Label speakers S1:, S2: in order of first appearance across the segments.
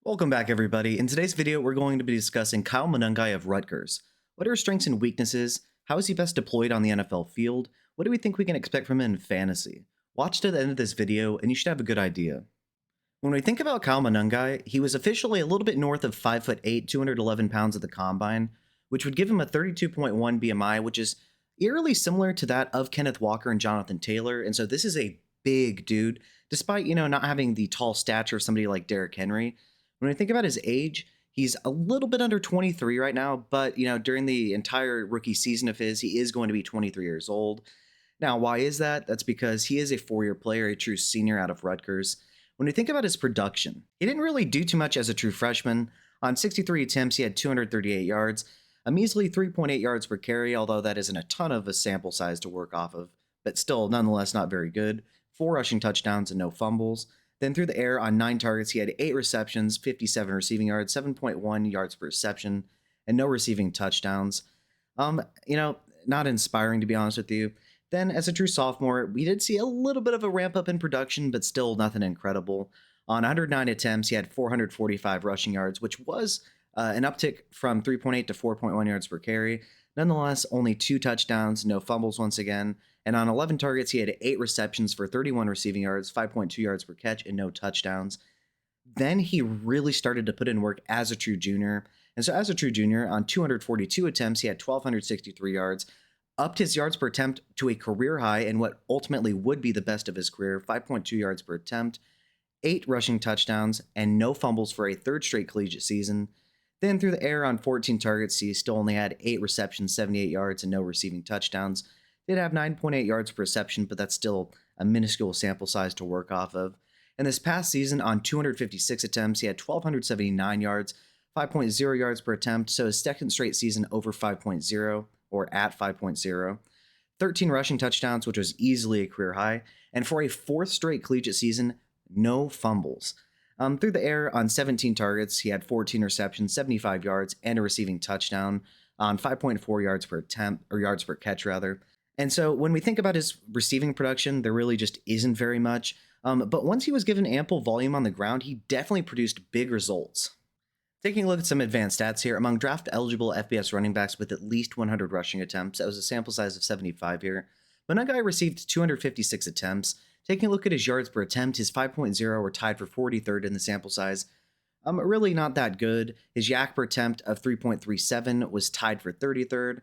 S1: Welcome back, everybody. In today's video, we're going to be discussing Kyle Monangai of Rutgers. What are his strengths and weaknesses? How is he best deployed on the NFL field? What do we think we can expect from him in fantasy? Watch to the end of this video, and you should have a good idea. When we think about Kyle Monangai, he was officially a little bit north of 5'8", 211 pounds at the combine, which would give him a 32.1 BMI, which is eerily similar to that of Kenneth Walker and Jonathan Taylor. And so this is a big dude, despite, not having the tall stature of somebody like Derrick Henry. When we think about his age, he's a little bit under 23 right now, but during the entire rookie season of his, he is going to be 23 years old. Now, why is that? That's because he is a four-year player, a true senior out of Rutgers. When we think about his production, he didn't really do too much as a true freshman. On 63 attempts, he had 238 yards, a measly 3.8 yards per carry, although that isn't a ton of a sample size to work off of, but still, nonetheless, not very good. 4 rushing touchdowns and no fumbles. Then through the air on 9 targets, he had 8 receptions, 57 receiving yards, 7.1 yards per reception, and no receiving touchdowns. Not inspiring, to be honest with you. Then as a true sophomore, we did see a little bit of a ramp up in production, but still nothing incredible. On 109 attempts, he had 445 rushing yards, which was an uptick from 3.8 to 4.1 yards per carry. Nonetheless, only 2 touchdowns, no fumbles once again. And on 11 targets, he had 8 receptions for 31 receiving yards, 5.2 yards per catch, and no touchdowns. Then he really started to put in work as a true junior. And so as a true junior, on 242 attempts, he had 1,263 yards, upped his yards per attempt to a career high and what ultimately would be the best of his career, 5.2 yards per attempt, 8 rushing touchdowns, and no fumbles for a third straight collegiate season. Then through the air on 14 targets, he still only had 8 receptions, 78 yards, and no receiving touchdowns. Did have 9.8 yards per reception, but that's still a minuscule sample size to work off of. And this past season, on 256 attempts, he had 1,279 yards, 5.0 yards per attempt, so his second straight season over 5.0, or at 5.0. 13 rushing touchdowns, which was easily a career high, and for a fourth straight collegiate season, no fumbles. Through the air on 17 targets, he had 14 receptions, 75 yards, and a receiving touchdown on 5.4 yards per attempt, or yards per catch rather. And so when we think about his receiving production, there really just isn't very much. But once he was given ample volume on the ground, he definitely produced big results. Taking a look at some advanced stats here, among draft-eligible FBS running backs with at least 100 rushing attempts, that was a sample size of 75 here, Monangai received 256 attempts. Taking a look at his yards per attempt, his 5.0 were tied for 43rd in the sample size. Really not that good. His yak per attempt of 3.37 was tied for 33rd.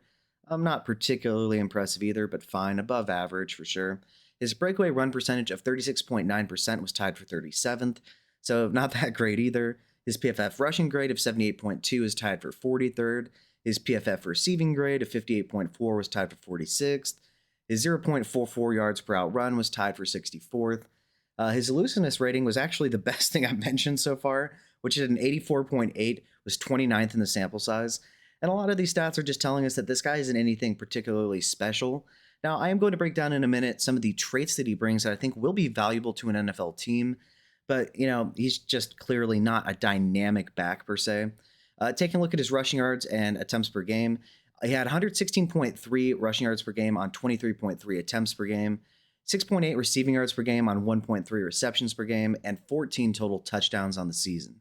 S1: Not particularly impressive either, but fine, above average for sure. His breakaway run percentage of 36.9% was tied for 37th, so not that great either. His PFF rushing grade of 78.2 is tied for 43rd. His PFF receiving grade of 58.4 was tied for 46th. His 0.44 yards per out run was tied for 64th. His elusiveness rating was actually the best thing I've mentioned so far, which at an 84.8 was 29th in the sample size. And a lot of these stats are just telling us that this guy isn't anything particularly special. Now, I am going to break down in a minute some of the traits that he brings that I think will be valuable to an NFL team. But, he's just clearly not a dynamic back per se. Taking a look at his rushing yards and attempts per game, he had 116.3 rushing yards per game on 23.3 attempts per game, 6.8 receiving yards per game on 1.3 receptions per game, and 14 total touchdowns on the season.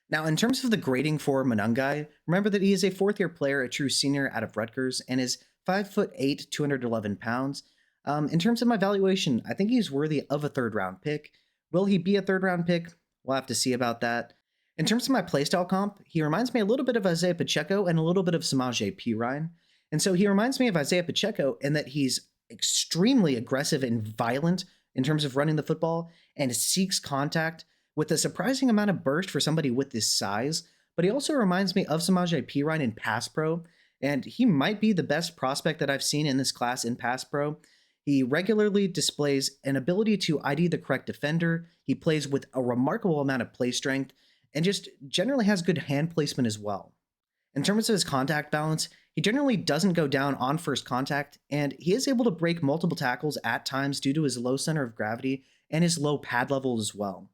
S1: Now, in terms of the grading for Monangai, remember that he is a fourth-year player, a true senior out of Rutgers, and is 5'8", 211 pounds. In terms of my valuation, I think he's worthy of a third-round pick. Will he be a third-round pick? We'll have to see about that. In terms of my playstyle comp, he reminds me a little bit of Isaiah Pacheco and a little bit of Samaje Perine. And so he reminds me of Isaiah Pacheco in that he's extremely aggressive and violent in terms of running the football and seeks contact with a surprising amount of burst for somebody with this size. But he also reminds me of Samaje Perine in pass pro, and he might be the best prospect that I've seen in this class in pass pro. He regularly displays an ability to ID the correct defender. He plays with a remarkable amount of play strength and just generally has good hand placement as well. In terms of his contact balance, he generally doesn't go down on first contact, and he is able to break multiple tackles at times due to his low center of gravity and his low pad level as well.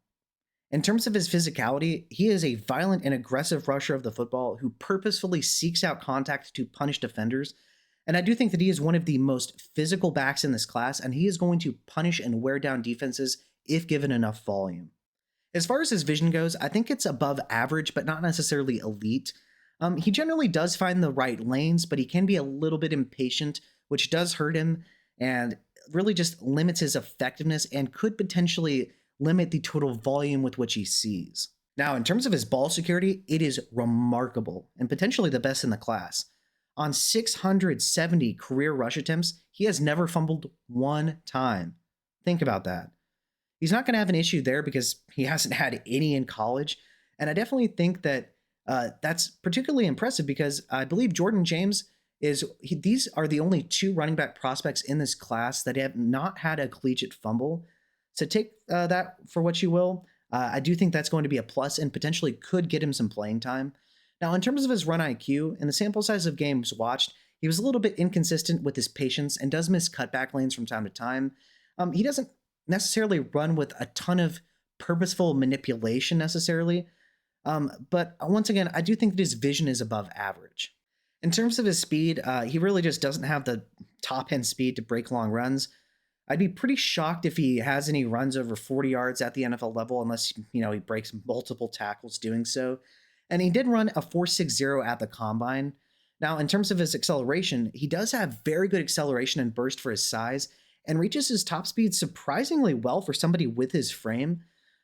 S1: In terms of his physicality, he is a violent and aggressive rusher of the football who purposefully seeks out contact to punish defenders. And I do think that he is one of the most physical backs in this class, and he is going to punish and wear down defenses if given enough volume. As far as his vision goes, I think it's above average, but not necessarily elite. He generally does find the right lanes, but he can be a little bit impatient, which does hurt him and really just limits his effectiveness and could potentially limit the total volume with which he sees. Now, in terms of his ball security, it is remarkable and potentially the best in the class. On 670 career rush attempts, he has never fumbled one time. Think about that. He's not going to have an issue there because he hasn't had any in college. And I definitely think that that's particularly impressive because I believe Jordan James these are the only two running back prospects in this class that have not had a collegiate fumble. So take that for what you will. I do think that's going to be a plus and potentially could get him some playing time. Now, in terms of his run IQ and the sample size of games watched, he was a little bit inconsistent with his patience and does miss cutback lanes from time to time. He doesn't necessarily run with a ton of purposeful manipulation necessarily. But once again, I do think that his vision is above average. In terms of his speed, he really just doesn't have the top end speed to break long runs. I'd be pretty shocked if he has any runs over 40 yards at the NFL level, unless he breaks multiple tackles doing so. And he did run a 4.60 at the combine. Now, in terms of his acceleration, he does have very good acceleration and burst for his size, and reaches his top speed surprisingly well for somebody with his frame.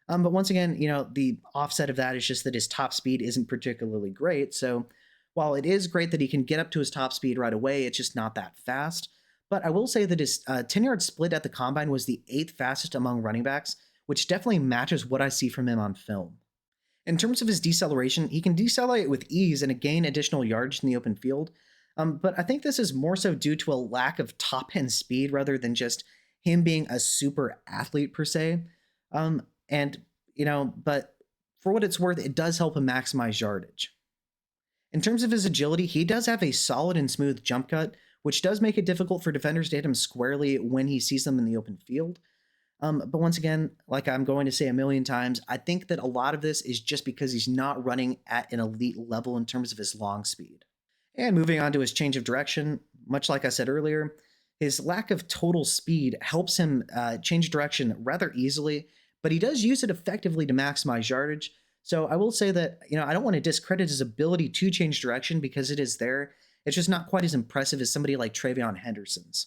S1: But once again, the offset of that is just that his top speed isn't particularly great. So while it is great that he can get up to his top speed right away, it's just not that fast. But I will say that his 10-yard split at the combine was the 8th fastest among running backs, which definitely matches what I see from him on film. In terms of his deceleration, he can decelerate with ease and gain additional yardage in the open field. But I think this is more so due to a lack of top end speed rather than just him being a super athlete per se. But for what it's worth, it does help him maximize yardage. In terms of his agility, he does have a solid and smooth jump cut, which does make it difficult for defenders to hit him squarely when he sees them in the open field. But once again, like I'm going to say a million times, I think that a lot of this is just because he's not running at an elite level in terms of his long speed. And moving on to his change of direction, much like I said earlier, his lack of total speed helps him change direction rather easily, but he does use it effectively to maximize yardage. So I will say that, I don't want to discredit his ability to change direction because it is there. It's just not quite as impressive as somebody like Travion Henderson's.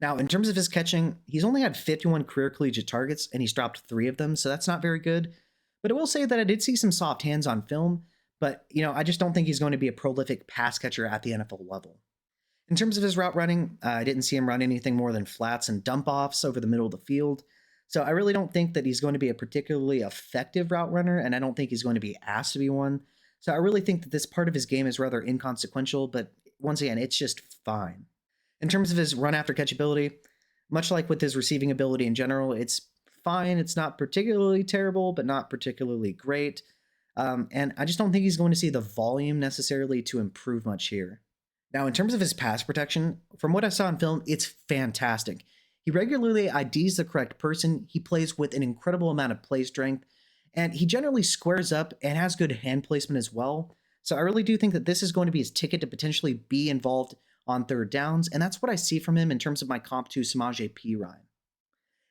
S1: Now, in terms of his catching, he's only had 51 career collegiate targets, and he's dropped 3 of them, so that's not very good. But I will say that I did see some soft hands on film, but, I just don't think he's going to be a prolific pass catcher at the NFL level. In terms of his route running, I didn't see him run anything more than flats and dump-offs over the middle of the field, so I really don't think that he's going to be a particularly effective route runner, and I don't think he's going to be asked to be one. So I really think that this part of his game is rather inconsequential, but once again, it's just fine. In terms of his run after catch ability, much like with his receiving ability in general, it's fine. It's not particularly terrible, but not particularly great. And I just don't think he's going to see the volume necessarily to improve much here. Now, in terms of his pass protection, from what I saw in film, it's fantastic. He regularly IDs the correct person, he plays with an incredible amount of play strength, and he generally squares up and has good hand placement as well. So I really do think that this is going to be his ticket to potentially be involved on third downs, and that's what I see from him in terms of my comp to Samaje Perine.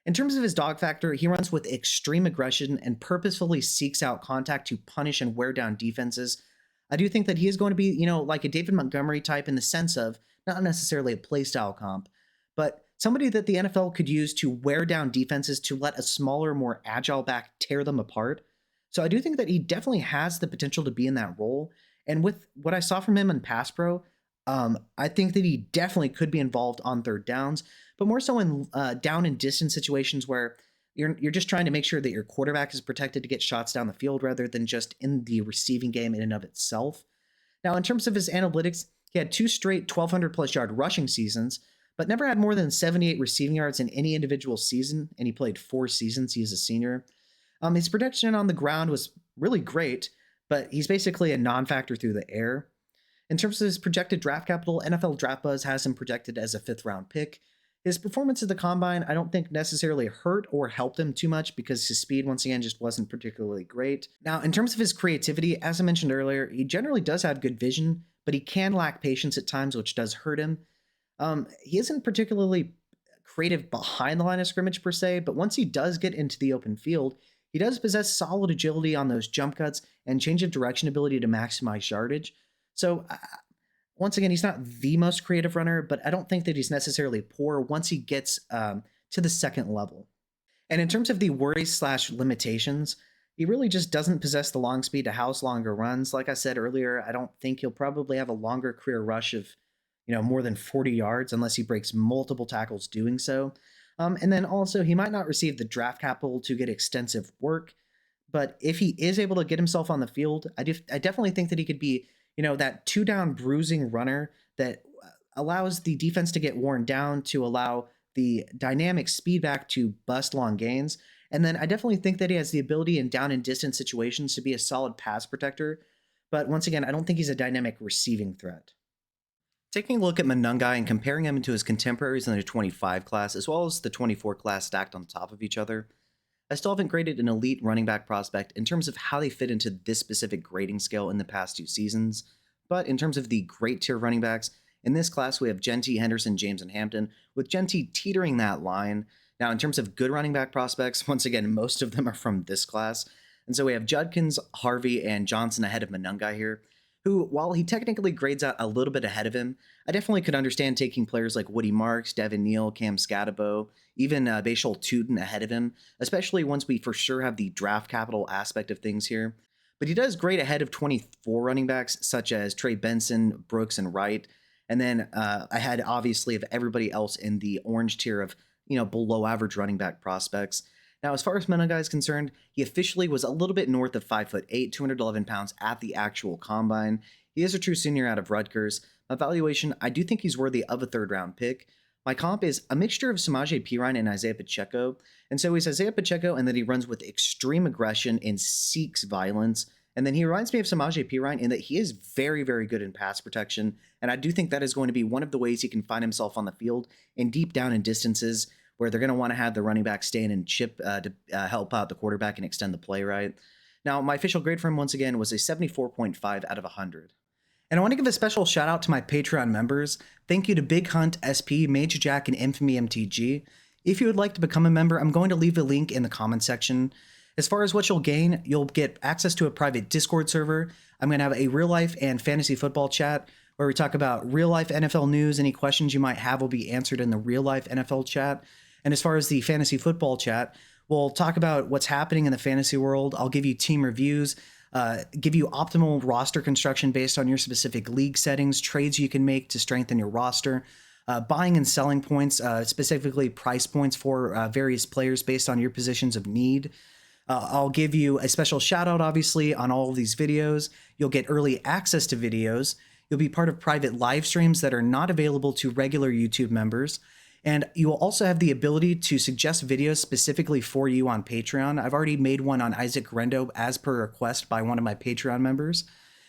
S1: In terms of his dog factor, he runs with extreme aggression and purposefully seeks out contact to punish and wear down defenses. I do think that he is going to be, like a David Montgomery type in the sense of not necessarily a playstyle comp, but somebody that the NFL could use to wear down defenses to let a smaller, more agile back tear them apart. So I do think that he definitely has the potential to be in that role. And with what I saw from him in Pass Pro, I think that he definitely could be involved on third downs, but more so in down and distance situations where you're just trying to make sure that your quarterback is protected to get shots down the field rather than just in the receiving game in and of itself. Now, in terms of his analytics, he had 2 straight 1,200 plus yard rushing seasons, but never had more than 78 receiving yards in any individual season, and he played 4 seasons. He is a senior. His protection on the ground was really great, but he's basically a non-factor through the air. In terms of his projected draft capital, NFL Draft Buzz has him projected as a 5th-round pick. His performance at the combine, I don't think necessarily hurt or helped him too much because his speed, once again, just wasn't particularly great. Now, in terms of his creativity, as I mentioned earlier, he generally does have good vision, but he can lack patience at times, which does hurt him. He isn't particularly creative behind the line of scrimmage per se, but once he does get into the open field, He does possess solid agility on those jump cuts and change of direction ability to maximize yardage. So, once again, he's not the most creative runner, but I don't think that he's necessarily poor once he gets to the second level. And in terms of the worries slash limitations, he really just doesn't possess the long speed to house longer runs. Like I said earlier, I don't think he'll probably have a longer career rush of, more than 40 yards unless he breaks multiple tackles doing so. And then also, he might not receive the draft capital to get extensive work. But if he is able to get himself on the field, I definitely think that he could be, that two down bruising runner that allows the defense to get worn down to allow the dynamic speed back to bust long gains. And then I definitely think that he has the ability in down and distance situations to be a solid pass protector. But once again, I don't think he's a dynamic receiving threat. Taking a look at Monangai and comparing him to his contemporaries in the 25 class, as well as the 24 class stacked on top of each other, I still haven't graded an elite running back prospect in terms of how they fit into this specific grading scale in the past 2 seasons. But in terms of the great tier running backs, in this class we have Genty, Henderson, James, and Hampton, with Genty teetering that line. Now, in terms of good running back prospects, once again, most of them are from this class. And so we have Judkins, Harvey, and Johnson ahead of Monangai here, who, while he technically grades out a little bit ahead of him, I definitely could understand taking players like Woody Marks, Devin Neal, Cam Scatabo, even Bashal Tootin ahead of him, especially once we for sure have the draft capital aspect of things here. But he does grade ahead of 24 running backs, such as Trey Benson, Brooks, and Wright. And then ahead, obviously, of everybody else in the orange tier of, below average running back prospects. Now, as far as Monangai is concerned, he officially was a little bit north of 5'8", 211 pounds at the actual combine. He is a true senior out of Rutgers. My valuation, I do think he's worthy of a third-round pick. My comp is a mixture of Samaje Perine and Isaiah Pacheco. And so he's Isaiah Pacheco, and then he runs with extreme aggression and seeks violence. And then he reminds me of Samaje Perine in that he is very, very good in pass protection. And I do think that is going to be one of the ways he can find himself on the field and deep down in distances where they're going to want to have the running back stay in and chip to help out the quarterback and extend the play right. Now, my official grade for him, once again, was a 74.5 out of 100. And I want to give a special shout out to my Patreon members. Thank you to Big Hunt, SP, Major Jack, and Infamy MTG. If you would like to become a member, I'm going to leave a link in the comment section. As far as what you'll gain, you'll get access to a private Discord server. I'm going to have a real life and fantasy football chat where we talk about real life NFL news. Any questions you might have will be answered in the real life NFL chat. And as far as the fantasy football chat, we'll talk about what's happening in the fantasy world. I'll give you team reviews, give you optimal roster construction based on your specific league settings, trades you can make to strengthen your roster, buying and selling points, specifically price points for various players based on your positions of need. I'll give you a special shout out, obviously, on all of these videos. You'll get early access to videos. You'll be part of private live streams that are not available to regular YouTube members. And you will also have the ability to suggest videos specifically for you on Patreon. I've already made one on Isaac Rendo as per request by one of my Patreon members.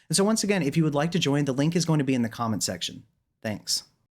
S1: And so once again, if you would like to join, the link is going to be in the comment section. Thanks.